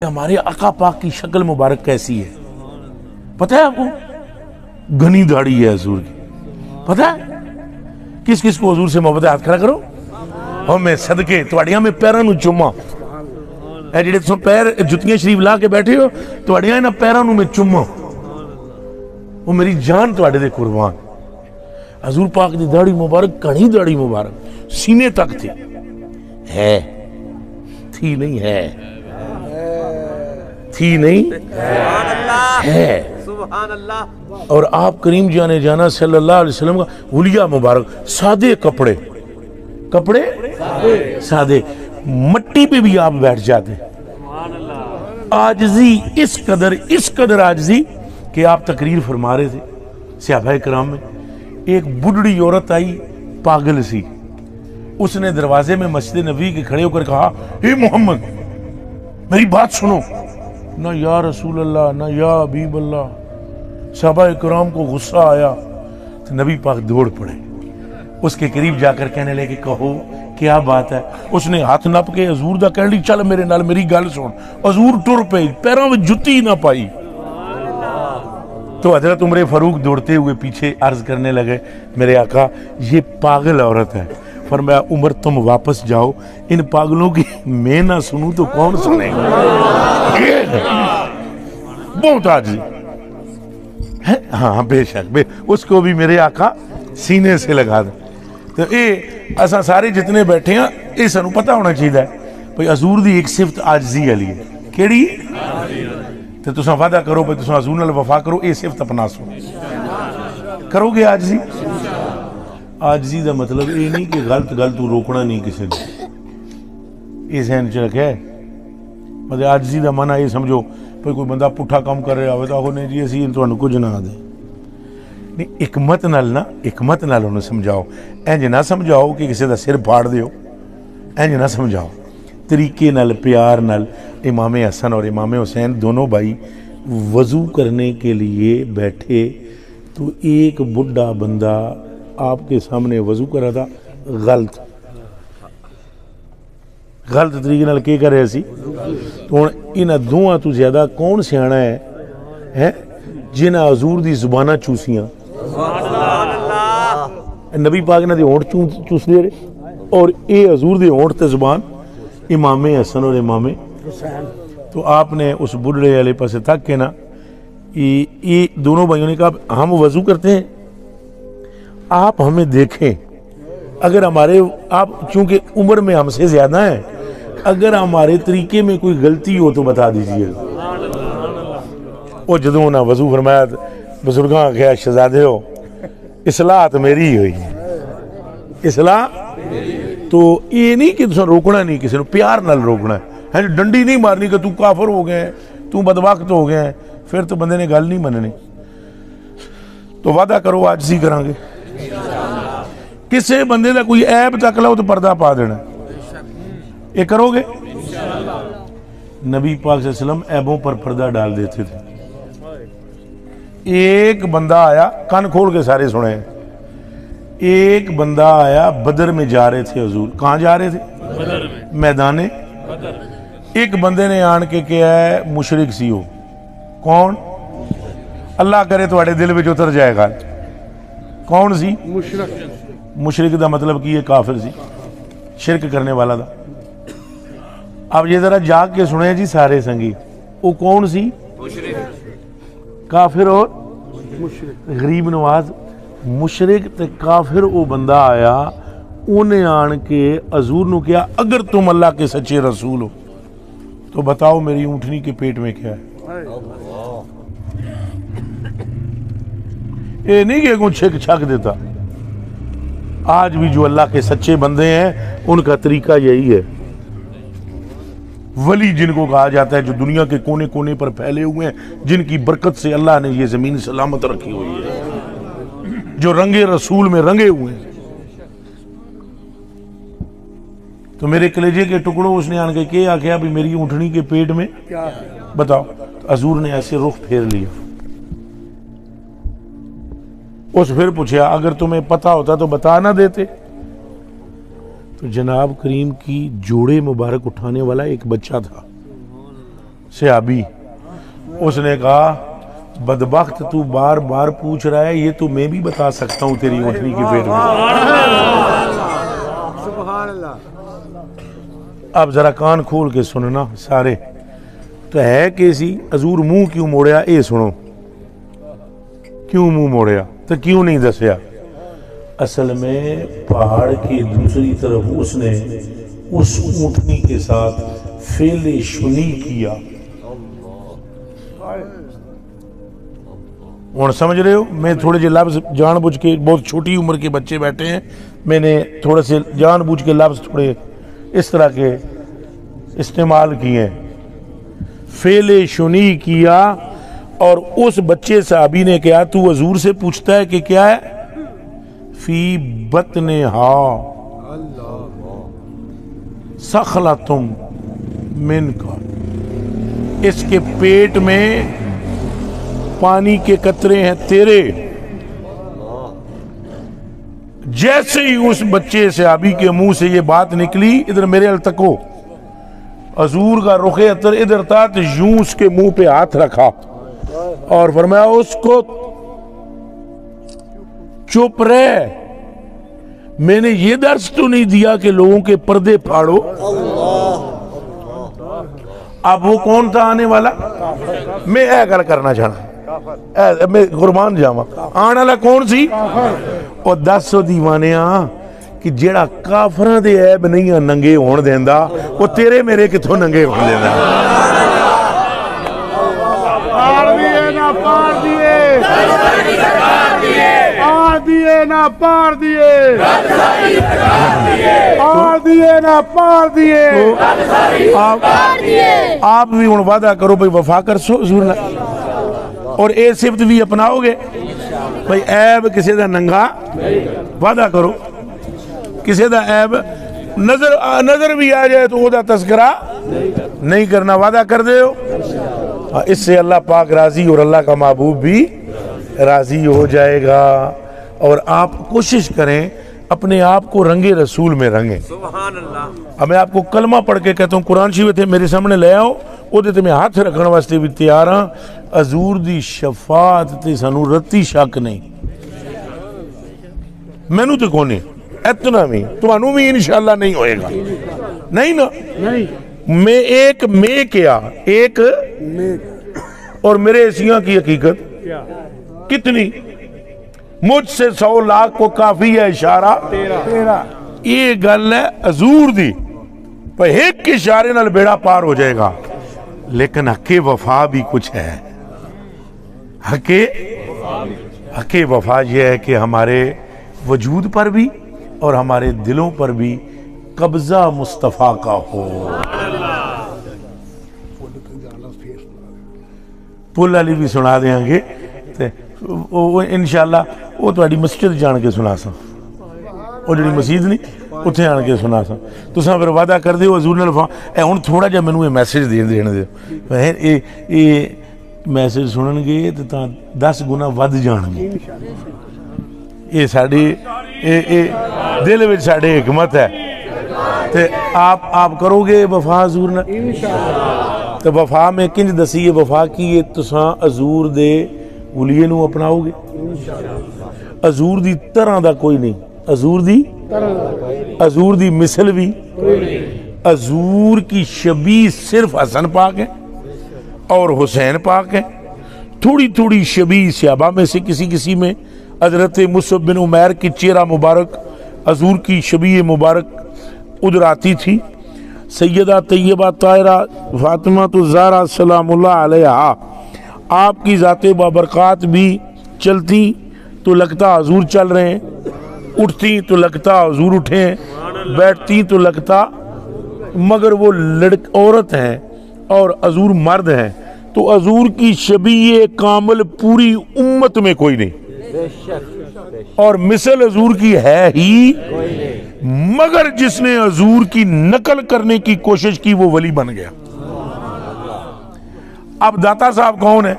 हमारे आका पाक की शक्ल मुबारक कैसी है पता है आपको? घनी दाढ़ी है हजूर की। पता है किस किस को हजूर से मोहब्बत है? हाथ खड़ा करो। और मैं सदके तुहाड़ियां में पैरों नूं चुम्मा, ए जिहड़े तुसीं पैर जुत्तियां शरीफ ला के बैठे हो, तुहाड़ियां इन्हां पैरों नूं मैं चुम्मा, वो मेरी जान तुहाडे दे कुर्बान। हजूर पाक दी दाढ़ी मुबारक, घनी दाढ़ी मुबारक सीने तक थी, है थी नहीं है, थी नहीं है। सुभान अल्लाह। और आप करीम जाने जाना सल्लल्लाहु अलैहि वसल्लम का हुलिया मुबारक, सादे कपड़े, कपड़े सादे, मट्टी पे भी आप बैठ जाते। आजिज़ी इस कदर आजिज़ी कि आप तकरीर फरमा रहे थे सहाबाए किराम में, एक बुढ़ड़ी औरत आई पागल सी, उसने दरवाजे में मस्जिद नबी के खड़े होकर कहा, हे मोहम्मद मेरी बात सुनो। ना या रसूल अल्लाह ना या हबीब अल्लाह। सहाबाए किराम को गुस्सा आया तो नबी पाक दौड़ पड़े, उसके करीब जाकर कहने लगे कहो क्या बात है। उसने हाथ नप के हजूर दा कहने लगी चल मेरे नाल मेरी गल सुन। हजूर टुर पे, पैरों में जुत्ती ना पाई। तो हजरत उमर फारूक दौड़ते हुए पीछे अर्ज करने लगे, मेरे आका ये पागल औरत है। फरमाया उमर तुम वापस जाओ, इन पागलों की मैं ना सुनूं तो कौन सुनेगा। बहुत आजिज़ है, हाँ बेशक उसको भी मेरे आका सीने से लगा दे। तो ये असा सारे जितने बैठे हैं ये सानू पता होना चाहिए भाई हजूर दी एक सिफत आजिज़ी वाली है। केड़ी? तो तुसा वादा करो भाई तुसा हजूर नाल वफा करो, ये सिफत अपना सो करोगे आजिज़ी। आजिज़ी का मतलब ये नहीं कि गलत गल तू रोकना नहीं किसी ने, इस जहन च रखे। मतलब आजिज़ी का मन ये समझो भाई कोई बंदा पुट्ठा काम कर रहा हो तो आखो नहीं जी असीं तुहानूं कुछ ना दे, नहीं हिकमत नाल ना, हिकमत नाल उन्हें समझाओ। इंज ना समझाओ कि किसी का सिर फाड़ दिओ, इंज ना समझाओ, तरीके नाल प्यार नाल। इमाम हसन और इमाम हुसैन दोनों भाई वज़ू करने के लिए बैठे तो एक बुढ़ा बंदा आपके सामने वज़ू कर रहा था, गलत तरीके नाल के कर रहे सी। तो हुण इन्हां दोवां तो ज्यादा कौन सियाणा है जिन्हां हजूर दी जुबाना चूसियां। नबी पाक ने होंठ चूसदे रहे और ये हजूर दे होंठ ते जुबान इमाम हसन और इमाम हुसैन। तो आपने उस बुढ़े वाले पासे तक के ना, ये दोनों भाइयों ने कहा हम वजू करते हैं, आप हमें देखें, अगर हमारे आप चूंकि उम्र में हमसे ज्यादा है, अगर हमारे तरीके में कोई गलती हो तो बता दीजिए। वो जदों ना वजू फरमाया बजुर्गां आख्या शहजादे हो इसलाह तो मेरी हुई है, इसलाह तो ये नहीं कि तुम रोकना नहीं, किसी को प्यार नाल रोकना है, डंडी नहीं मारनी कि तू काफर हो गया तू बदबख्त हो गया, फिर तो बंदे ने गल नहीं मननी। तो वादा करो आजिज़ी करांगे, किसी बंदे का कोई ऐब तक लो तो पर्दा पा देना, ये करोगे? नबी पाक सल्लल्लाहु अलैहि वसल्लम ऐबों पर पर्दा डाल देते थे। एक बंदा आया, कान खोल के सारे सुने, एक बंदा आया बदर में जा रहे थे हजूर, कहाँ जा रहे थे? बदर में, मैदाने बदर। एक बंदे ने आन के कहा है मुशरिक सी हो, कौन? अल्लाह करे तुम्हारे दिल में उतर जाएगा, कौन सी? मुशरिक। मुशरिक का मतलब की काफिर सी, शिरक करने वाला था। अब ये जरा जाग के सुने जी सारे संगी, वो कौन सी? काफिर और मुशरिक, गरीब नवाज। मुशरिक ते काफिर वो बंदा आया, उन्हें आन के हजूर ने कहा अगर तुम अल्लाह के सच्चे रसूल हो तो बताओ मेरी ऊँटनी के पेट में क्या है। ये नहीं कि कुछ छिक छक देता। आज भी जो अल्लाह के सच्चे बंदे हैं उनका तरीका यही है। वली जिनको कहा जाता है, जो दुनिया के कोने कोने पर फैले हुए हैं, जिनकी बरकत से अल्लाह ने ये जमीन सलामत रखी हुई है, जो रंगे रसूल में रंगे हुए हैं। तो मेरे कलेजे के टुकड़ों उसने आन के आख्या भी मेरी ऊँटनी के पेट में क्या है बताओ। तो हजूर ने ऐसे रुख फेर लिया, उस फिर पूछा अगर तुम्हें पता होता तो बता ना देते। तो जनाब करीम की जोड़े मुबारक उठाने वाला एक बच्चा था, सहाबी, उसने कहा बदबख्त तू बार बार पूछ रहा है, ये तो मैं भी बता सकता हूँ तेरी ऊँटनी के पेट में। अब जरा कान खोल के सुनना सारे, तो है कैसी हजूर मुंह क्यों मोड़िया, ये सुनो क्यों मुंह मोड़िया, तो क्यों नहीं दसिया। असल में पहाड़ की दूसरी तरफ उसने उस ऊँटनी के साथ फेले शुनी किया। और समझ रहे हो, मैं थोड़े जे लफ्ज जानबूझ के, बहुत छोटी उम्र के बच्चे बैठे हैं, मैंने थोड़े से जानबूझ के लफ्ज थोड़े इस तरह के इस्तेमाल किए। फेले शुनी किया, और उस बच्चे साहबी ने कहा तू हजूर से पूछता है कि क्या है, फी बतने हा सखला तुम मिन का, इसके पेट में पानी के कतरे हैं तेरे। जैसे ही उस बच्चे सहाबी के मुंह से ये बात निकली, इधर मेरे अल तको, हजूर का रुखे अतर इधर था, तो यूं उसके मुंह पे हाथ रखा और फरमाया उसको चुप रहे, मैंने ये दर्श तो नहीं दिया कि लोगों के पर्दे फाड़ो। अब वो कौन था आने वाला, मैं ऐ गल करना चाहना, मैं कुर्बान जावा, आने वाला कौन सी, और 10 दीवाने कि जेड़ा काफरां दे ऐब नहीं नंगे होण देंदा, वो तेरे मेरे किथों नंगे होण देंदा। दिए ना पार दिए, पार दिए ना पार दिए, आप भी हुण वादा करो भाई वफा कर सो जरूर, और ये सिफत भी अपनाओगे भाई, ऐब किसी का नंगा वादा करो, किसी का ऐब नजर भी आ जाए तो ओदा तस्करा नहीं करना, वादा कर दे हो। इससे अल्लाह पाक राजी और अल्लाह का महबूब भी राजी हो जाएगा। और आप कोशिश करें अपने आप को रंगे रसूल में रंगे। सुभान अल्लाह। अब मैं आपको कलमा पढ़ के कहता हूँ, कुरान शरीफ थे मेरे सामने ले आओ, ਉਹਦੇ ਤੇ मैं हाथ रखने वास्ते भी तैयार हाँ। हजूर दी शफात ते सानू रत्ती शक नहीं, मैनू तो कोने, इतना भी तुहानू भी इंशाअल्लाह नहीं होएगा, नहीं ना, नहीं। मैं एक मैं क्या एक और मेरे एशिया की हकीकत कितनी, मुझसे 100 लाख को काफी है इशारा तेरा। ये गल है हजूर दी, पर एक इशारे नाल बेड़ा पार हो जाएगा। लेकिन हके वफा भी कुछ है, हके वफा यह है कि हमारे वजूद पर भी और हमारे दिलों पर भी कब्जा मुस्तफ़ा का हो। पुल अली भी सुना देंगे, वो इंशाअल्लाह वो तुहाडी मस्जिद जान के सुना सा, वो जी मसीद नहीं उत्थे आन के सुना सा, तुसां फिर वादा कर दिओ हजूर नाल। हुण थोड़ा जिहा मैनूं ये मैसेज देण दिओ, ये मैसेज सुनणगे तो 10 गुना वध जाणगे। ये साडी दिल विच साडे हिकमत है, ते आप करोगे वफा हजूर नाल इंशाअल्लाह। तो वफा में किंज दसी है वफा की, ये तुसां हजूर दे उलिये नूं अपनाओगे। हजूर दी तरह दा कोई नहीं, हजूर दी मिसल भी, हजूर की शबी सिर्फ हसन पाक है और हुसैन पाक है, थोड़ी थोड़ी शबी सहाबा में से किसी में। हजरत मुसअब बिन उमैर की चेहरा मुबारक हजूर की शबी मुबारक उधर आती थी। सैयदा तैयबा ताहिरा फातिमा तो ज़हरा सलामुल्लाह अलैहा, आपकी ज़ाते बाबरकात भी चलती तो लगता हजूर चल रहे हैं, उठती तो लगता हजूर उठे हैं, बैठती तो लगता, मगर वो औरत हैं और हजूर मर्द हैं, तो हजूर की शबीए कामिल पूरी उम्मत में कोई नहीं, और मिसल हजूर की है ही, मगर जिसने हजूर की नकल करने की कोशिश की वो वली बन गया। अब दाता साहब कौन है,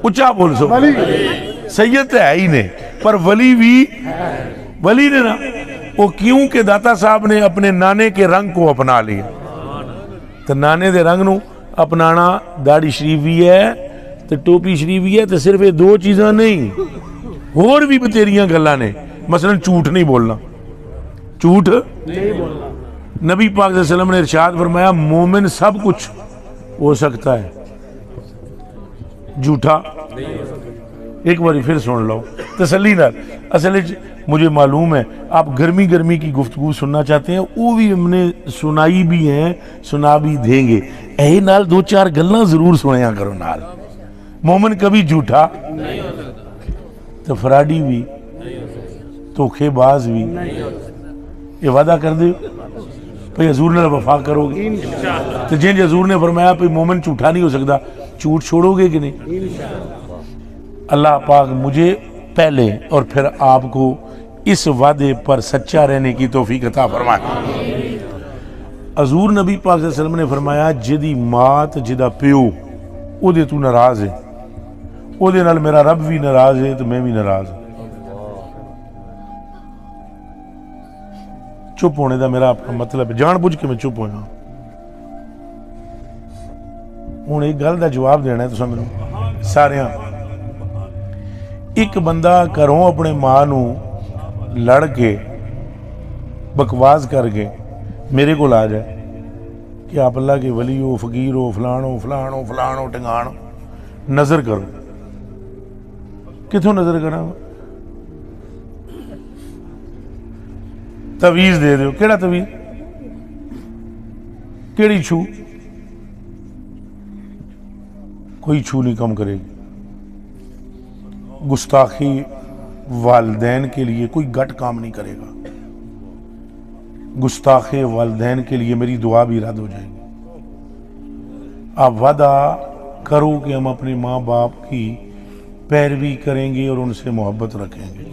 ऊंचा बोल सो, सैयद है ही नहीं, पर वली भी वली ने ना, वो क्यों के दाता साहब ने अपने नाने के रंग को अपना लिया, तो नाने दे रंग नू अपनाना दाढ़ी शरीफ भी है तो टोपी शरीफ भी है, तो सिर्फ ये दो चीज़ां नहीं, होर भी बतेरियां गल्लां ने। मसलन झूठ नहीं बोलना, झूठ नहीं बोलना। नबी पाक सल्लल्लाहु अलैहि वसल्लम ने इरशाद फरमाया मोमिन सब कुछ हो सकता है, झूठा एक बार फिर सुन लो तसल्ली नाल। असल मुझे मालूम है आप गर्मी गर्मी की गुफ्तगू सुनना चाहते हैं, वो भी हमने सुनाई भी हैं, सुना भी देंगे। ऐ नाल दो चार गल्लां जरूर सुनिया करो नाल। मोमिन कभी झूठा तो फराडी भी, धोखेबाज भी। ये वादा कर दे भाई हजूर ने वफा करोगे, तो जिन हजूर ने फरमाया भाई मोमिन झूठा नहीं हो सकता, झूठ छोड़ोगे कि नहीं? अल्लाह पाक मुझे पहले और फिर आपको इस वादे पर सच्चा रहने की तौफीक अता फरमाए। हजूर नबी पाक सल्लल्लाहु अलैहि वसल्लम ने फरमाया जिदी मात जिदा प्यो ओदे तू नाराज है, ओदे नाल मेरा रब भी नाराज है तो मैं भी नाराज हूं। चुप होने का मेरा अपना मतलब जान बुझ के मैं चुप होया। हुण एक गल का जवाब देना है तुसां मैनूं सारियां। एक बंदा घरों अपने मां नूं लड़ के बकवास करके मेरे को आ जाए कि आप अल्लाह के वली हो, फकीर हो, फलान हो, फलान हो, फलान हो, टिंगाण हो, नजर करो। किथों नजर करा? तवीज दे दो। केड़ा तवीज? केड़ी छू? कोई छू नहीं कम करेगी। गुस्ताखी वालदैन के लिए कोई गट काम नहीं करेगा। गुस्ताखे वालदैन के लिए मेरी दुआ भी रद्द हो जाएगी। आप वादा करो कि हम अपने माँ बाप की पैरवी करेंगे और उनसे मोहब्बत रखेंगे।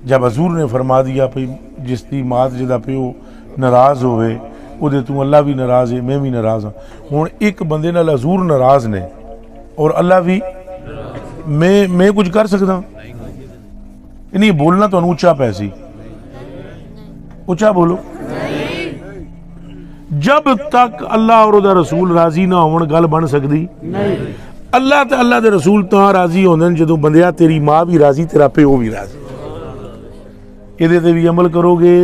जब हजूर ने फरमा दिया भाई जिसकी मात जिदा प्यो नाराज होवे उहदे तू अल्लाह भी नाराज है, मैं भी नाराज हाँ। हुण एक बंदे नाल हजूर नाराज ने और अल्लाह भी, मैं कुछ कर सकदा नहीं? बोलना तो उच्चा पैसी, उच्चा बोलो। जब तक अल्लाह और उहदा रसूल राजी ना होवन गल बन सकदी नहीं। अल्लाह ते अल्लाह दे रसूल तां राजी होंदे जदों बंदिया तेरी मां भी राजी, तेरा प्यो भी राजी। इहदे ते भी अमल करोगे